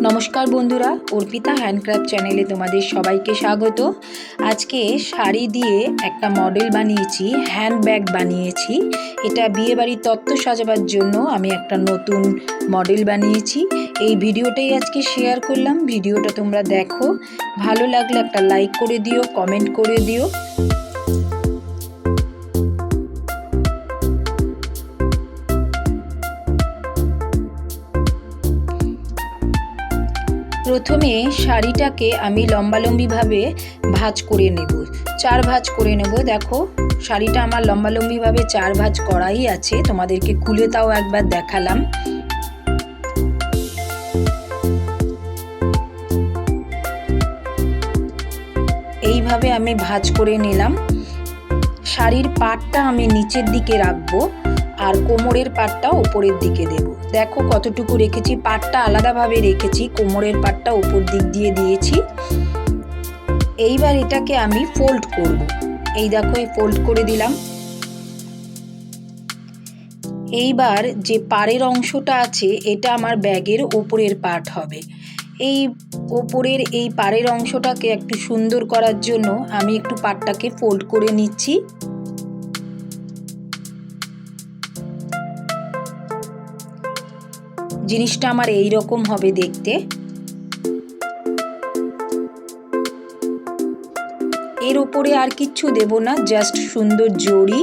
নমস্কার বন্ধুরা, অর্পিতা হ্যান্ডক্রাফট চ্যানেলে তোমাদের সবাইকে স্বাগত। আজকে শাড়ি দিয়ে একটা মডেল বানিয়েছি, হ্যান্ডব্যাগ বানিয়েছি। এটা বিয়েবাড়ির তত্ত্ব সাজাবার জন্য আমি একটা নতুন মডেল বানিয়েছি। এই ভিডিওটাই আজকে শেয়ার করলাম। ভিডিওটা তোমরা দেখো, ভালো লাগলে একটা লাইক করে দিও, কমেন্ট করে দিও। প্রথমে শাড়িটাকে আমি লম্বালম্বিভাবে ভাঁজ করে নেব, 4 ভাঁজ করে নেব। দেখো শাড়িটা আমার লম্বালম্বিভাবে 4 ভাঁজ করাই আছে, তোমাদেরকে খুলে তাও একবার দেখালাম। এইভাবে আমি ভাঁজ করে নিলাম। শাড়ির পাটটা আমি নিচের দিকে রাখবো আর কোমরের পাটটা ওপরের দিকে দেব। দেখো কতটুকু রেখেছি, পাটটা আলাদাভাবে রেখেছি, কোমরের পাটটা ওপর দিক দিয়ে দিয়েছি। এইবার এটাকে আমি ফোল্ড করব। এই দেখো এই ফোল্ড করে দিলাম। এইবার যে পাড়ের অংশটা আছে এটা আমার ব্যাগের ওপরের পার্ট হবে। এই ওপরের এই পাড়ের অংশটাকে একটু সুন্দর করার জন্য আমি একটু পাটটাকে ফোল্ড করে নিচ্ছি। জিনিসটা আমার এই রকম হবে দেখতে। এর উপরে আর কিচ্ছু দেব না, জাস্ট সুন্দর জড়ি।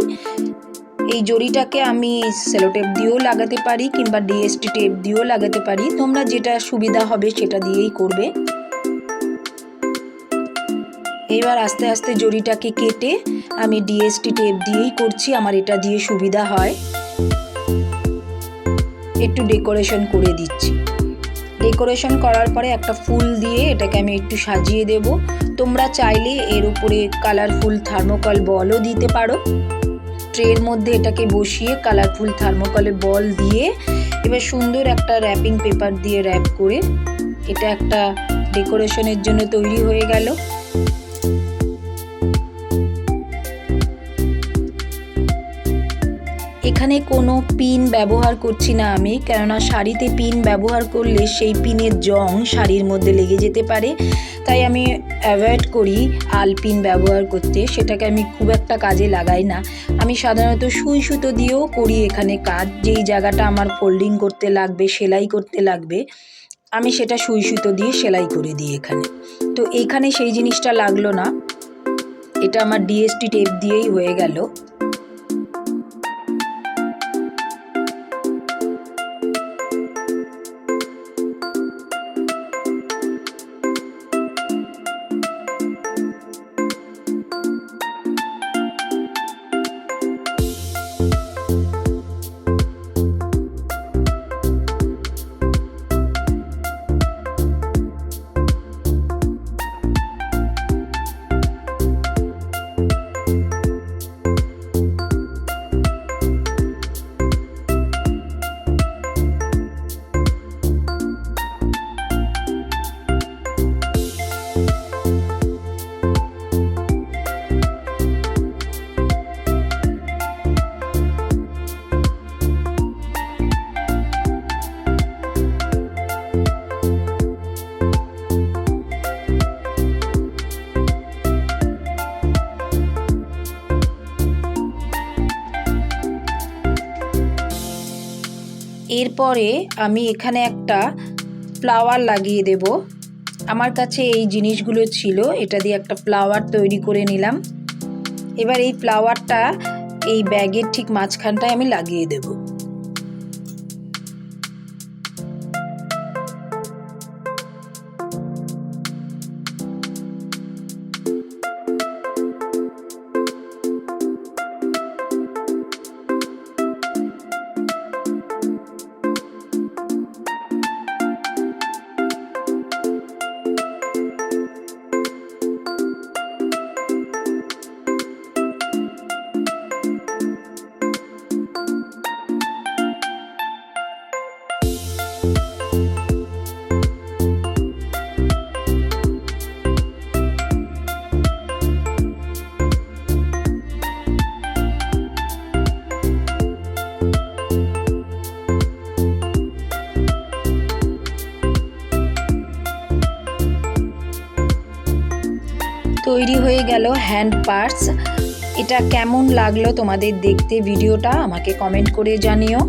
এই জড়িটাকে আমি সেলোটেপ দিয়েও লাগাতে পারি কিংবা ডিএসটি টেপ দিয়েও লাগাতে পারি, তোমরা যেটা সুবিধা হবে সেটা দিয়েই করবে। এবার আস্তে আস্তে জড়িটাকে কেটে আমি ডিএসটি টেপ দিয়েই করছি, আমার এটা দিয়ে সুবিধা হয়। একটু ডেকোরেশন করে দিচ্ছি। ডেকোরেশন করার পরে একটা ফুল দিয়ে এটাকে আমি একটু সাজিয়ে দেব। তোমরা চাইলে এর উপরে কালারফুল থার্মোকল বলও দিতে পারো। ট্রের মধ্যে এটাকে বসিয়ে কালারফুল থার্মোকলে বল দিয়ে এবার সুন্দর একটা র্যাপিং পেপার দিয়ে র্যাপ করে এটা একটা ডেকোরেশনের জন্য তৈরি হয়ে গেল। এখানে কোনো পিন ব্যবহার করছি না আমি, কেননা শাড়িতে পিন ব্যবহার করলে সেই পিনের জং শাড়ির মধ্যে লেগে যেতে পারে, তাই আমি অ্যাভয়েড করি আল পিন ব্যবহার করতে। সেটাকে আমি খুব একটা কাজে লাগাই না। আমি সাধারণত সুই সুতো দিয়েও করি এখানে কাজ। যেই জায়গাটা আমার ফোল্ডিং করতে লাগবে, সেলাই করতে লাগবে, আমি সেটা সুই সুতো দিয়ে সেলাই করে দিই এখানে। তো এইখানে সেই জিনিসটা লাগলো না, এটা আমার ডিএসটি টেপ দিয়েই হয়ে গেল। এরপরে আমি এখানে একটা ফ্লাওয়ার লাগিয়ে দেব। আমার কাছে এই জিনিসগুলো ছিল, এটা দিয়ে একটা ফ্লাওয়ার তৈরি করে নিলাম। এবার এই ফ্লাওয়ারটা এই ব্যাগের ঠিক মাঝখানটায় আমি লাগিয়ে দেব। তৈরি হয়ে গেল হ্যান্ড পার্স। এটা কেমন লাগলো তোমাদের দেখতে ভিডিওটা আমাকে কমেন্ট করে জানিও।